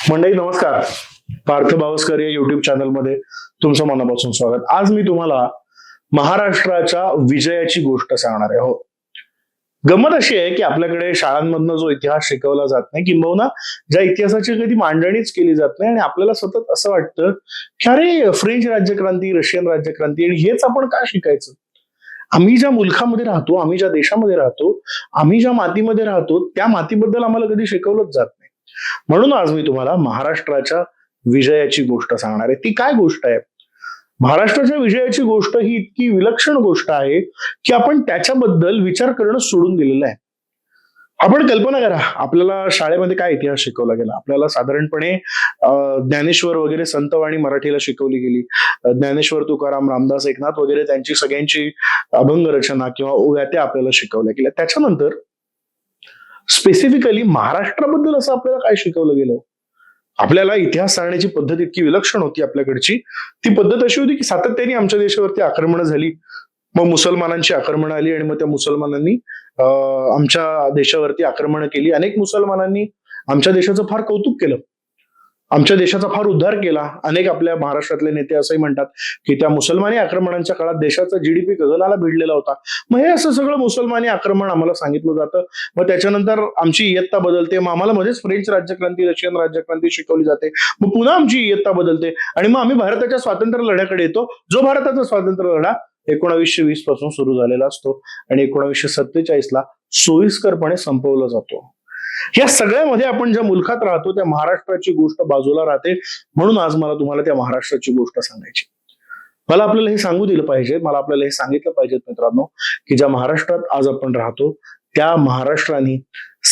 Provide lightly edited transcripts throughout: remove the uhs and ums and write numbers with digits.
मंडळी नमस्कार. पार्थ भावस्कर या युट्यूब चॅनलमध्ये तुमचं मनापासून स्वागत. आज मी तुम्हाला महाराष्ट्राच्या विजयाची गोष्ट सांगणार आहे. हो, गंमत अशी आहे की आपल्याकडे शाळांमधनं जो इतिहास शिकवला जात नाही, किंबहुना ज्या इतिहासाची कधी मांडणीच केली जात नाही, आणि आपल्याला सतत असं वाटतं की अरे फ्रेंच राज्यक्रांती, रशियन राज्यक्रांती, आणि हेच आपण का शिकायचं? आम्ही ज्या मुलखामध्ये राहतो, आम्ही ज्या देशामध्ये राहतो, आम्ही ज्या मातीमध्ये राहतो, त्या मातीबद्दल आम्हाला कधी शिकवलंच जात नाही. म्हणून आज मी तुम्हाला महाराष्ट्राच्या विजयाची गोष्ट सांगणार आहे. ती काय गोष्ट आहे? महाराष्ट्राच्या विजयाची गोष्ट ही इतकी विलक्षण गोष्ट आहे की आपण त्याच्याबद्दल विचार करणं सोडून दिलेलं आहे. आपण कल्पना करा, आपल्याला शाळेमध्ये काय इतिहास शिकवला गेला? आपल्याला साधारणपणे ज्ञानेश्वर वगैरे संतवाणी मराठीला शिकवली गेली. ज्ञानेश्वर, तुकाराम, रामदास, एकनाथ वगैरे त्यांची सगळ्यांची अभंग रचना किंवा ओव्या त्या आपल्याला शिकवल्या गेल्या. त्याच्यानंतर स्पेसिफिकली महाराष्ट्राबद्दल असं आपल्याला काय शिकवलं गेलं? आपल्याला इतिहास सांगण्याची पद्धत इतकी विलक्षण होती आपल्याकडची. ती पद्धत अशी होती की सातत्याने आमच्या देशावरती आक्रमणं झाली, मग मुसलमानांची आक्रमणं आली, आणि मग त्या मुसलमानांनी आमच्या देशावरती आक्रमणं केली. अनेक मुसलमानांनी आमच्या देशाचं फार कौतुक केलं, आमच्या देशाचा फार उद्धार केला. अनेक आपल्या महाराष्ट्रातले नेते असंही म्हणतात की त्या मुसलमानी आक्रमणांच्या काळात देशाचा जीडीपी गगनाला भिडलेला होता. मग हे असं सगळं मुसलमानी आक्रमण आम्हाला सांगितलं जातं. मग त्याच्यानंतर आमची इयत्ता बदलते, मग आम्हाला मध्येच फ्रेंच राज्यक्रांती, रशियन राज्यक्रांती शिकवली जाते. मग पुन्हा आमची इयत्ता बदलते, आणि मग आम्ही भारताच्या स्वातंत्र्य लढ्याकडे येतो, जो भारताचा स्वातंत्र्य लढा 1920 पासून सुरू झालेला असतो आणि 1947 ला सोयीस्करपणे संपवला जातो. या सगळ्यामध्ये आपण ज्या मुलखात राहतो त्या महाराष्ट्राची गोष्ट बाजूला राहते. म्हणून आज मला तुम्हाला त्या महाराष्ट्राची गोष्ट सांगायची. मला आपल्याला हे सांगू दिलं पाहिजे, मला आपल्याला हे सांगितलं पाहिजे मित्रांनो, की ज्या महाराष्ट्रात आज आपण राहतो त्या महाराष्ट्राने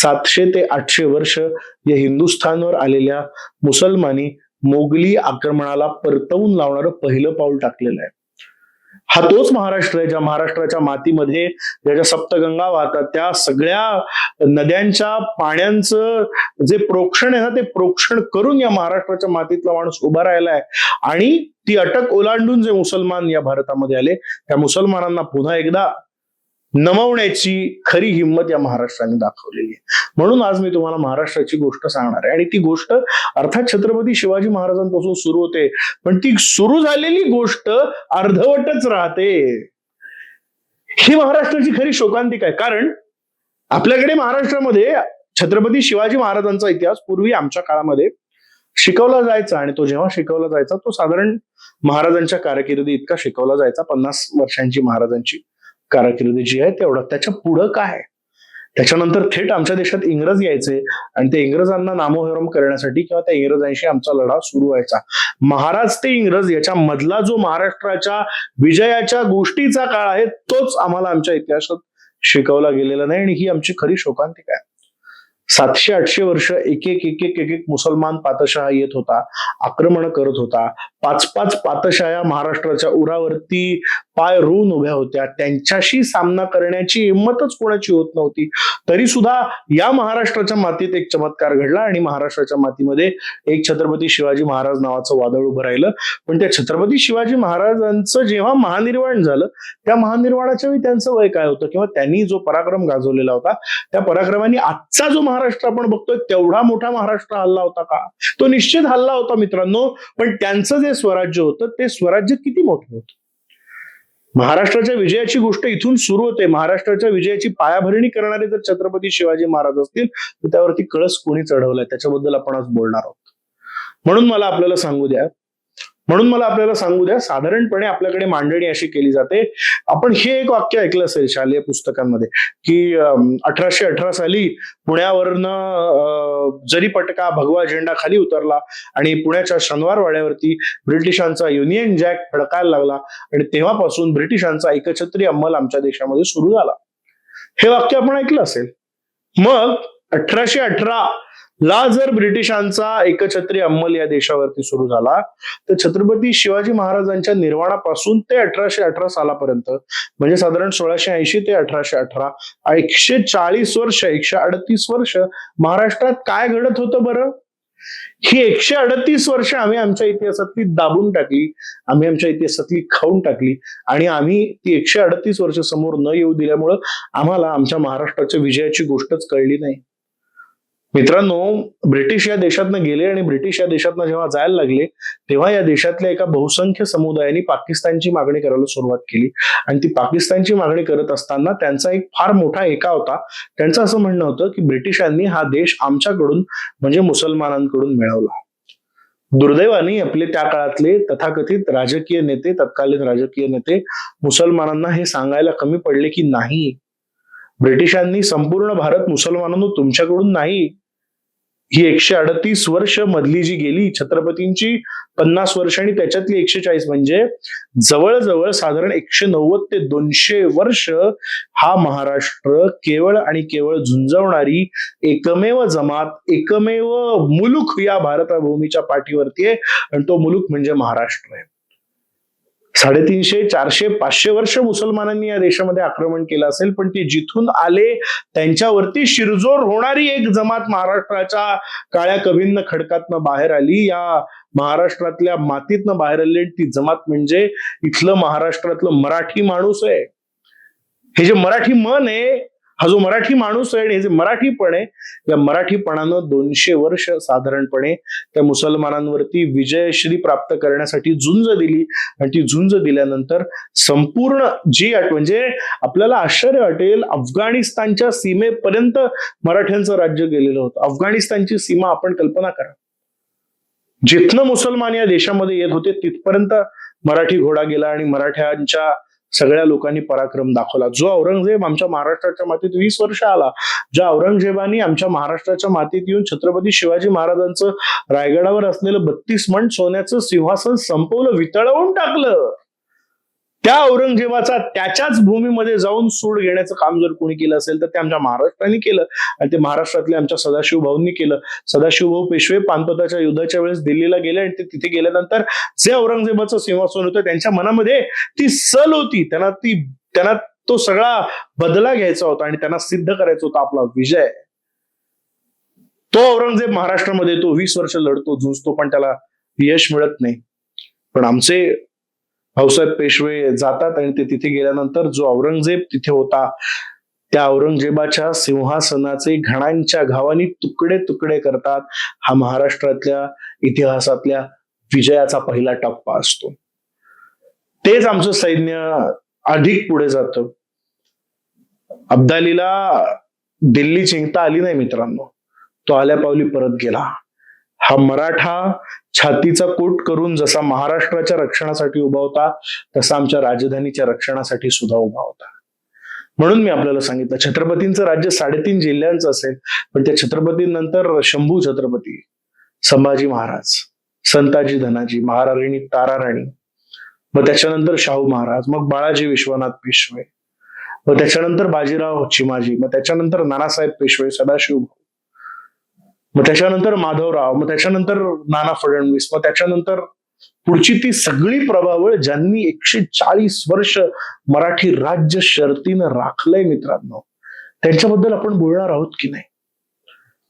700 ते 800 वर्ष या हिंदुस्थानवर आलेल्या मुसलमानी मोगली आक्रमणाला परतवून लावणारं पहिलं पाऊल टाकलेलं आहे. हा तोच महाराष्ट्र आहे ज्या महाराष्ट्राच्या मातीमध्ये ज्याच्या सप्तगंगा वाहतात, त्या सगळ्या नद्यांच्या पाण्याचं जे प्रोक्षण आहे ना, ते प्रोक्षण करून या महाराष्ट्राच्या मातीतला माणूस उभा राहिला आहे. आणि ती अटक ओलांडून जे मुसलमान या भारतामध्ये आले, त्या मुसलमानांना पुन्हा एकदा नमवण्याची खरी हिंमत या महाराष्ट्राने दाखवलेली आहे. म्हणून आज मी तुम्हाला महाराष्ट्राची गोष्ट सांगणार आहे, आणि ती गोष्ट अर्थात छत्रपती शिवाजी महाराजांपासून सुरू होते, पण ती सुरू झालेली गोष्ट अर्धवटच राहते. ही महाराष्ट्राची खरी शोकांतिका आहे. कारण आपल्याकडे महाराष्ट्रामध्ये छत्रपती शिवाजी महाराजांचा इतिहास पूर्वी आमच्या काळामध्ये शिकवला जायचा, आणि तो जेव्हा शिकवला जायचा तो साधारण महाराजांच्या कारकिर्दी इतका शिकवला जायचा. 50 वर्षांची महाराजांची कारकिर्दी जी आहे तेवढं. त्याच्या पुढं काय? त्याच्यानंतर थेट आमच्या देशात इंग्रज यायचे, आणि ते इंग्रजांना नामोहरम करण्यासाठी किंवा त्या इंग्रजांशी आमचा लढा सुरू व्हायचा. महाराज ते इंग्रज याच्या मधला जो महाराष्ट्राच्या विजयाच्या गोष्टीचा काळ आहे तोच आम्हाला आमच्या इतिहासात शिकवला गेलेला नाही, आणि ही आमची खरी शोकांतिका आहे. 700-800 वर्ष एक एक मुसलमान पातशाह येत होता, आक्रमण करत होता. 5-5 पातशाया महाराष्ट्राच्या उरावरती पाय रोवून उभ्या होत्या. त्यांच्याशी सामना करण्याची हिंमतच कोणाची होत नव्हती. तरी सुद्धा या महाराष्ट्राच्या मातीत एक चमत्कार घडला, आणि महाराष्ट्राच्या मातीमध्ये एक छत्रपती शिवाजी महाराज नावाचं वादळ उभं राहिलं. पण त्या छत्रपती शिवाजी महाराजांचं जेव्हा महानिर्वाण झालं, त्या महानिर्वाणाच्या वेळी त्यांचं वय काय होतं, किंवा त्यांनी जो पराक्रम गाजवलेला होता त्या पराक्रमाने आजचा जो महाराष्ट्र आपण बघतोय तेवढा मोठा महाराष्ट्र हल्ला होता का? तो निश्चित हल्ला होता मित्रांनो. पण त्यांचं जे स्वराज्य होतं ते स्वराज्य किती मोठं होतं? महाराष्ट्राच्या विजयाची गोष्ट इथून सुरू होते. महाराष्ट्राच्या विजयाची पायाभरणी करणारे जर छत्रपती शिवाजी महाराज असतील तर त्यावरती कळस कोणी चढवलाय त्याच्याबद्दल आपण आज बोलणार आहोत. म्हणून मला आपल्याला सांगू द्या, साधारणपणे आपल्याकडे मांडणी अशी केली जाते. आपण हे एक वाक्य ऐकलं असेल शालेय पुस्तकांमध्ये की 1818 साली पुण्यावरनं जरीपटका भगवा झेंडा खाली उतरला, आणि पुण्याच्या शनिवारवाड्यावरती ब्रिटिशांचा युनियन जॅक फडकायला लागला, आणि तेव्हापासून ब्रिटिशांचा एकछत्री अंमल आमच्या देशामध्ये सुरू झाला. हे वाक्य आपण ऐकलं असेल. मग 1818 ला जर ब्रिटिशांचा एकछत्री अंमल या देशावरती सुरू झाला, तर छत्रपती शिवाजी महाराजांच्या निर्वाणापासून ते 1818 सालापर्यंत, म्हणजे साधारण 1680 ते 1818 140 वर्ष, 138 वर्ष महाराष्ट्रात काय घडत होतं बरं? ही 138 वर्ष आम्ही आमच्या इतिहासातली दाबून टाकली, आम्ही आमच्या इतिहासातली खाऊन टाकली, आणि आम्ही ती 138 वर्ष समोर न येऊ दिल्यामुळं आम्हाला आमच्या महाराष्ट्राच्या विजयाची गोष्टच कळली नाही. मित्रांनो, ब्रिटिश या देशातनं गेले आणि ब्रिटिश या देशातनं जेव्हा जायला लागले तेव्हा या देशातल्या एका बहुसंख्य समुदायाने पाकिस्तानची मागणी करायला सुरुवात केली. आणि ती पाकिस्तानची मागणी करत असताना त्यांचा एक फार मोठा एका होता. त्यांचं असं म्हणणं होतं की ब्रिटिशांनी हा देश आमच्याकडून म्हणजे मुसलमानांकडून मिळवला. दुर्दैवाने आपले त्या काळातले तथाकथित राजकीय नेते, तत्कालीन राजकीय नेते मुसलमानांना हे सांगायला कमी पडले की नाही, ब्रिटिशांनी संपूर्ण भारत मुसलमानांनो तुमच्याकडून नाही, ही 138 वर्ष मधली जी गेली छत्रपतींची 50 वर्ष आणि त्याच्यातली 140 म्हणजे जवळजवळ साधारण 190 ते 200 वर्ष हा महाराष्ट्र केवळ आणि केवळ झुंजवणारी एकमेव जमात, एकमेव मुलूक या भारतभूमीच्या पाठीवरती आहे आणि तो मुलूक म्हणजे महाराष्ट्र आहे. 350, 400, 500 वर्ष मुसलमानांनी या देशामध्ये आक्रमण केलं असेल, पण ते जिथून आले त्यांच्यावरती शिरजोर होणारी एक जमात महाराष्ट्राच्या काळ्या कभिन्न खडकातनं बाहेर आली, या महाराष्ट्रातल्या मातीतनं बाहेर आली. ती जमात म्हणजे इथलं महाराष्ट्रातलं मराठी माणूस आहे. हे जे मराठी मन आहे, हा जो मराठी माणूस आहे आणि हे जे मराठीपण आहे, या मराठीपणानं 200 वर्ष साधारणपणे त्या मुसलमानांवरती विजयश्री प्राप्त करण्यासाठी झुंज दिली. आणि ती झुंज दिल्यानंतर संपूर्ण जी म्हणजे आपल्याला आश्चर्य वाटेल, अफगाणिस्तानच्या सीमेपर्यंत मराठ्यांचं राज्य गेलेलं होतं. अफगाणिस्तानची सीमा आपण कल्पना करा. जिथनं मुसलमान या देशामध्ये येत होते तिथपर्यंत मराठी घोडा गेला आणि मराठ्यांच्या सगळ्या लोकांनी पराक्रम दाखवला. जो औरंगजेब आमच्या महाराष्ट्राच्या मातीत 20 वर्ष आला, ज्या औरंगजेबाने आमच्या महाराष्ट्राच्या मातीत येऊन छत्रपती शिवाजी महाराजांचं रायगडावर असलेलं 32 मण सोन्याचं सिंहासन संपवलं, वितळवून टाकलं, त्या औरंगजेबाचा त्याच्याच भूमीमध्ये जाऊन सूड घेण्याचं काम जर कोणी केलं असेल तर ते आमच्या महाराष्ट्राने केलं. आणि ते महाराष्ट्रातले आमच्या सदाशिव भाऊंनी केलं. सदाशिव भाऊ पेशवे पानिपताच्या युद्धाच्या वेळेस दिल्लीला गेले आणि ते तिथे गेल्यानंतर जे औरंगजेबाचं सिंहासन होतं त्यांच्या मनामध्ये ती सल होती, त्यांना तो सगळा बदला घ्यायचा होता आणि त्यांना सिद्ध करायचा होता आपला विजय. तो औरंगजेब महाराष्ट्रामध्ये तो 20 वर्ष लढतो, झुंजतो, पण त्याला यश मिळत नाही. पण आमचे भाऊसाहेब पेशवे जातात आणि ते तिथे गेल्यानंतर जो औरंगजेब तिथे होता त्या औरंगजेबाच्या सिंहासनाचे घणांच्या घावानी तुकडे तुकडे करतात. हा महाराष्ट्रातल्या इतिहासातल्या विजयाचा पहिला टप्पा असतो. तेच आमचं सैन्य अधिक पुढे जातं. अब्दालीला दिल्ली जिंकता आली नाही मित्रांनो, तो आल्या पावली परत गेला. हा मराठा छातीचा कोट करून जसा महाराष्ट्राच्या रक्षणासाठी उभा होता तसा आमच्या राजधानीच्या रक्षणासाठी सुद्धा उभा होता. म्हणून मी आपल्याला सांगितलं, छत्रपतींचं राज्य 3.5 जिल्ह्यांचं असेल, पण त्या छत्रपतींनंतर शंभू छत्रपती, संभाजी महाराज, संताजी धनाजी, महाराणी ताराराणी, मग त्याच्यानंतर शाहू महाराज, मग बाळाजी विश्वनाथ पेशवे, मग त्याच्यानंतर बाजीराव चिमाजी, मग त्याच्यानंतर नानासाहेब पेशवे, सदाशिव, मग त्याच्यानंतर माधवराव, मग त्याच्यानंतर नाना फडणवीस, मग त्याच्यानंतर पुढची ती सगळी प्रभावळ ज्यांनी 140 वर्ष मराठी राज्य शर्तीनं राखलंय मित्रांनो, त्यांच्याबद्दल आपण बोलणार आहोत की नाही?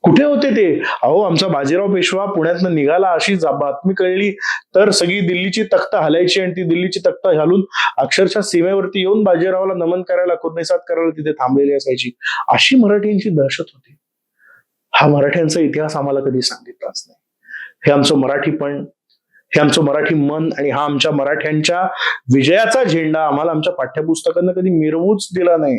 कुठे होते ते? अहो, आमचा बाजीराव पेशवा पुण्यातनं निघाला, अशी बातमी कळली तर सगळी दिल्लीची तख्त हलायची आणि ती दिल्लीची तख्त घालून अक्षरशः सीमेवरती येऊन बाजीरावाला नमन करायला, खुदनिसात करायला तिथे थांबलेली असायची. अशी मराठ्यांची दहशत होती. हा मराठ्यांचा इतिहास आम्हाला कधी सांगितलाच नाही. हे आमचं मराठीपण, हे आमचं मराठी मन आणि हा आमच्या मराठ्यांच्या विजयाचा झेंडा आम्हाला आमच्या पाठ्यपुस्तकांना कधी मिरवूच दिला नाही.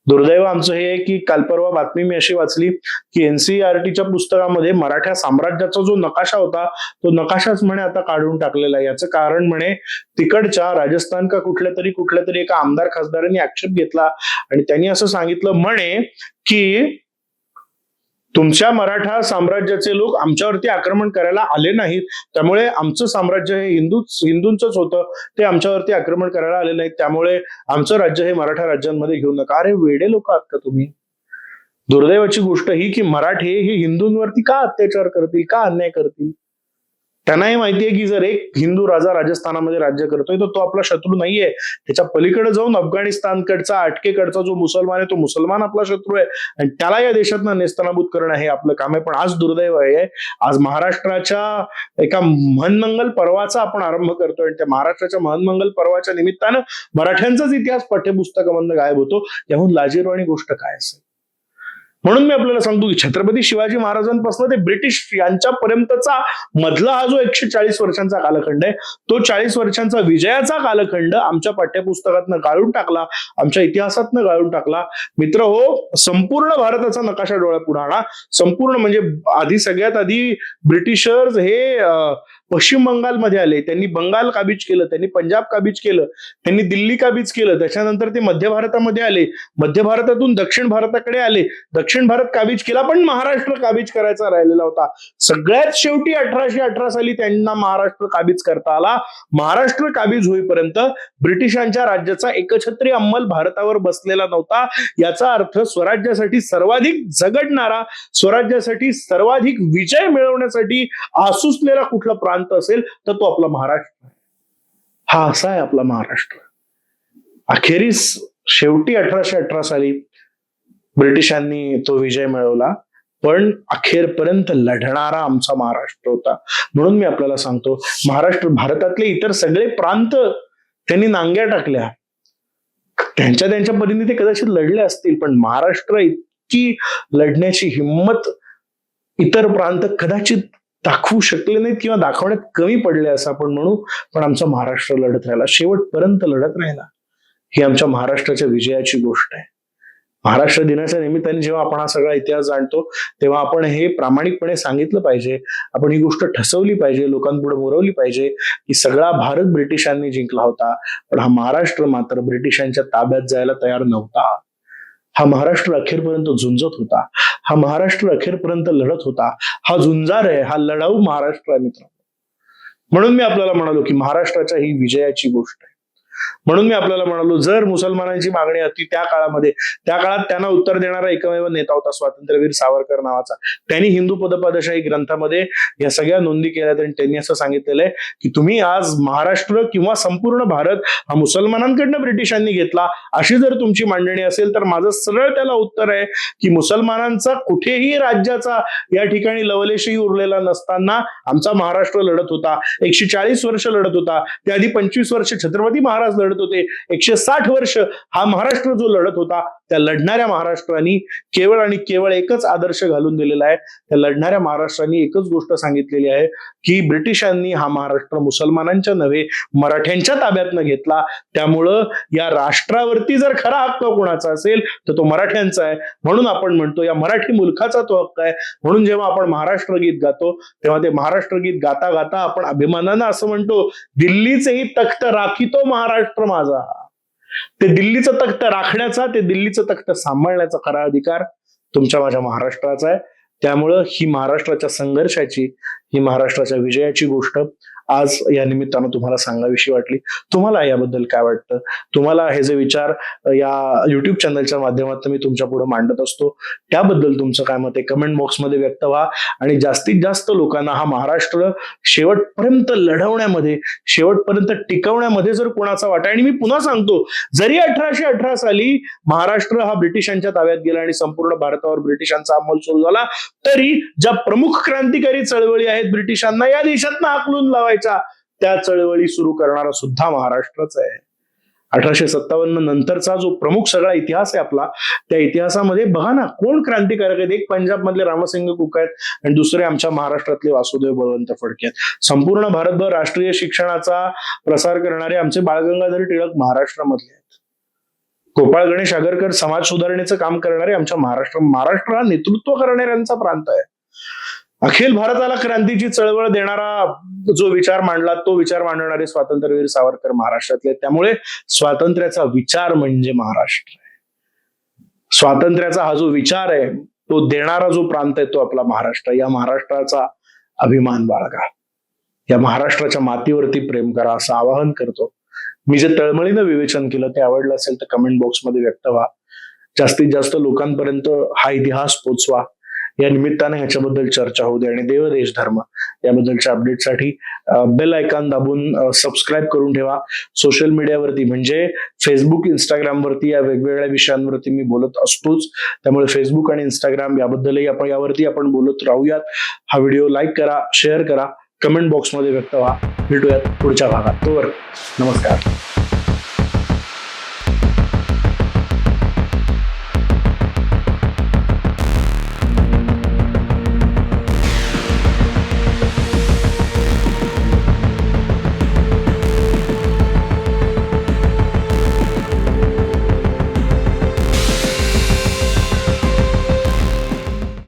दुर्दैव आमचं हे आहे की काल परवा बातमी मी अशी वाचली की NCERTच्या पुस्तकामध्ये मराठा साम्राज्याचा जो नकाशा होता तो नकाशाच म्हणे आता काढून टाकलेला आहे. याचं कारण म्हणे तिकडच्या राजस्थान का कुठल्या तरी एका आमदार खासदारांनी आक्षेप घेतला आणि त्यांनी असं सांगितलं म्हणे की तुमच्या मराठा साम्राज्याचे लोक आमच्यावरती आक्रमण करायला आले नाहीत, त्यामुळे आमचं साम्राज्य हे हिंदूंचंच होतं, ते आमच्यावरती आक्रमण करायला आले नाहीत, त्यामुळे आमचं राज्य हे मराठा राज्यांमध्ये घेऊ नका. अरे वेडे लोक आहात का तुम्ही? दुर्दैवाची गोष्ट ही की मराठे हे हिंदूंवरती का अत्याचार करतील, का अन्याय करतील? त्यांनाही माहितीये की जर एक हिंदू राजा राजस्थानामध्ये राज्य करतोय तर तो आपला शत्रू नाहीये. त्याच्या पलीकडे जाऊन अफगाणिस्तानकडचा, अटकेकडचा जो मुसलमान आहे तो मुसलमान आपला शत्रू आहे आणि त्याला या देशातनं नेस्तनाबूत करणं हे आपलं काम आहे. पण आज दुर्दैव आहे, आज महाराष्ट्राच्या एका महनमंगल पर्वाचा आपण आरंभ करतोय आणि त्या महाराष्ट्राच्या महनमंगल पर्वाच्या निमित्तानं मराठ्यांचाच इतिहास पाठ्यपुस्तकामधनं गायब होतो. याहून लाजिरवाणी गोष्ट काय असेल? म्हणून मी आपल्याला सांगतो की छत्रपती शिवाजी महाराजांपासून ते ब्रिटिश यांच्यापर्यंतचा मधला हा जो 140 वर्षांचा कालखंड आहे, तो 40 वर्षांचा विजयाचा कालखंड आमच्या पाठ्यपुस्तकातनं गाळून टाकला, आमच्या इतिहासातनं गाळून टाकला. मित्र हो, संपूर्ण भारताचा नकाशा डोळ्यापुढे आणा. संपूर्ण म्हणजे सगळ्यात आधी ब्रिटिशर्स हे पश्चिम बंगालमध्ये आले, त्यांनी बंगाल काबीज केलं, त्यांनी पंजाब काबीज केलं, त्यांनी दिल्ली काबीज केलं. त्याच्यानंतर ते मध्य भारतामध्ये आले, मध्य भारतातून दक्षिण भारताकडे आले, दक्षिण भारत काबीज केला, पण महाराष्ट्र काबीज करायचा राहिलेला होता. सगळ्यात शेवटी 1818 साली त्यांना महाराष्ट्र काबीज करता आला. महाराष्ट्र काबीज होईपर्यंत ब्रिटिशांच्या राज्याचा एकछत्री अंमल भारतावर बसलेला नव्हता. याचा अर्थ स्वराज्यासाठी सर्वाधिक झगडणारा, स्वराज्यासाठी सर्वाधिक विजय मिळवण्यासाठी आसुसलेला कुठला प्रांत असेल तर तो आपला महाराष्ट्र. हा असा आहे आपला महाराष्ट्र. अखेरीस शेवटी 1818 साली ब्रिटिशांनी तो विजय मिळवला, पण अखेरपर्यंत लढणारा आमचा महाराष्ट्र होता. म्हणून मी आपल्याला सांगतो, महाराष्ट्र, भारतातले इतर सगळे प्रांत त्यांनी नांग्या टाकल्या, त्यांच्या त्यांच्या परीने ते कदाचित लढले असतील, पण महाराष्ट्र इतकी लढण्याची हिंमत इतर प्रांत कदाचित दाखवू शकले नाहीत किंवा दाखवण्यात कमी पडले असं आपण म्हणू. पण आमचा महाराष्ट्र लढत राहिला, शेवटपर्यंत लढत राहिला. ही आमच्या महाराष्ट्राच्या विजयाची गोष्ट आहे. महाराष्ट्र दिनाच्या निमित्ताने जेव्हा आपण हा सगळा इतिहास जाणतो, तेव्हा आपण हे प्रामाणिकपणे सांगितलं पाहिजे, आपण ही गोष्ट ठसवली पाहिजे, लोकांपुढे मुरवली पाहिजे की सगळा भारत ब्रिटिशांनी जिंकला होता, पण हा महाराष्ट्र मात्र ब्रिटिशांच्या ताब्यात जायला तयार नव्हता. हा महाराष्ट्र अखेरपर्यंत झुंजत होता, हा महाराष्ट्र अखेरपर्यंत लढत होता. हा झुंजार आहे, हा लढाऊ महाराष्ट्र आहे मित्रांनो. म्हणून मी आपल्याला म्हणालो की महाराष्ट्राच्या ही विजयाची गोष्ट आहे. म्हणून मी आपल्याला म्हणालो, जर मुसलमानांची मागणी होती त्या काळात त्यांना उत्तर देणारा एकमेव नेता होता स्वातंत्र्यवीर सावरकर नावाचा. त्यांनी हिंदू पदपादशाही ग्रंथामध्ये या सगळ्या नोंदी केल्या आणि त्यांनी असं सांगितलेलं आहे की तुम्ही आज महाराष्ट्र किंवा संपूर्ण भारत हा मुसलमानांकडनं ब्रिटिशांनी घेतला, अशी जर तुमची मांडणी असेल तर माझं सरळ त्याला उत्तर आहे की मुसलमानांचा कुठेही राज्याचा या ठिकाणी लवलेशही उरलेला नसताना आमचा महाराष्ट्र लढत होता. 140 वर्ष लढत होता. त्याआधी 25 वर्ष छत्रपती महाराज लढत होते. 160 वर्ष हा महाराष्ट्र जो लढत होता, त्या लढणाऱ्या महाराष्ट्रांनी केवळ आणि केवळ एकच आदर्श घालून दिलेला आहे. त्या लढणाऱ्या महाराष्ट्रांनी एकच गोष्ट सांगितलेली आहे की ब्रिटिशांनी हा महाराष्ट्र मुसलमानांच्या नव्हे मराठ्यांच्या ताब्यात न घेतला. त्यामुळं या राष्ट्रावरती जर खरा हक्क कोणाचा असेल तर तो मराठ्यांचा आहे. म्हणून आपण म्हणतो या मराठी मुलखाचा तो हक्क आहे. म्हणून जेव्हा आपण महाराष्ट्र गीत गातो तेव्हा ते महाराष्ट्र गीत गाता गाता आपण अभिमानानं असं म्हणतो, दिल्लीचेही तख्त राखीतो महाराष्ट्र माझा. ते दिल्लीचं तख्त राखण्याचा, ते दिल्लीचं तख्त सांभाळण्याचा खरा अधिकार तुमच्या माझ्या महाराष्ट्राचा आहे. त्यामुळं ही महाराष्ट्राच्या संघर्षाची, ही महाराष्ट्राच्या विजयाची गोष्ट आज या निमित्तानं तुम्हाला सांगावीशी वाटली. तुम्हाला याबद्दल काय वाटतं? तुम्हाला हे जे विचार या युट्यूब चॅनलच्या माध्यमातून मी तुमच्या पुढे मांडत असतो, त्याबद्दल तुमचं काय मत आहे कमेंट बॉक्समध्ये व्यक्त व्हा. आणि जास्तीत जास्त लोकांना हा महाराष्ट्र शेवटपर्यंत लढवण्यामध्ये, शेवटपर्यंत टिकवण्यामध्ये जर कोणाचा वाटा, आणि मी पुन्हा सांगतो, जरी 1818 साली महाराष्ट्र हा ब्रिटिशांच्या ताब्यात गेला आणि संपूर्ण भारतावर ब्रिटिशांचा अंमल सुरू झाला, तरी ज्या प्रमुख क्रांतिकारी चळवळी आहेत ब्रिटिशांना या देशातनं हाकलून लावायच्या, त्या चळवळी सुरू करणारा सुद्धा महाराष्ट्रच आहे. 1857 नंतरचा जो प्रमुख सगळा इतिहास आहे आपला, त्या इतिहासामध्ये बघा ना कोण क्रांतिकारक आहेत. एक पंजाब मधले रामसिंग कुक आहेत आणि दुसरे आमच्या महाराष्ट्रातले वासुदेव बळवंत फडके आहेत. संपूर्ण भारतभर राष्ट्रीय शिक्षणाचा प्रसार करणारे आमचे बाळ गंगाधर टिळक महाराष्ट्रामधले आहेत. गोपाळ गणेश आगरकर समाज सुधारणेचं काम करणारे आमच्या महाराष्ट्र हा नेतृत्व करणाऱ्यांचा प्रांत आहे. अखिल भारताला क्रांतीची चळवळ देणारा जो विचार मांडला, तो विचार मांडणारे स्वातंत्र्यवीर सावरकर महाराष्ट्रातले. त्यामुळे स्वातंत्र्याचा विचार म्हणजे महाराष्ट्र आहे. स्वातंत्र्याचा हा जो विचार आहे तो देणारा जो प्रांत आहे तो आपला महाराष्ट्र. या महाराष्ट्राचा अभिमान बाळगा, या महाराष्ट्राच्या मातीवरती प्रेम करा असं आवाहन करतो. मी जे तळमळीनं विवेचन केलं ते आवडलं असेल तर कमेंट बॉक्समध्ये व्यक्त व्हा. जास्तीत जास्त लोकांपर्यंत हा इतिहास पोचवा. या निमित्ताने ह्याच्याबद्दल चर्चा होऊ दे. आणि देव देश धर्म याबद्दलच्या अपडेटसाठी बेल आयकॉन दाबून सबस्क्राईब करून ठेवा. सोशल मीडियावरती म्हणजे फेसबुक, इंस्टाग्रामवरती या वेगवेगळ्या विषयांवरती मी बोलत असतोच. त्यामुळे फेसबुक आणि इंस्टाग्राम याबद्दलही यावरती आपण बोलत राहूयात. हा व्हिडिओ लाईक करा, शेअर करा, कमेंट बॉक्समध्ये व्यक्त व्हा. भेटूयात पुढच्या भागात. तोवर नमस्कार.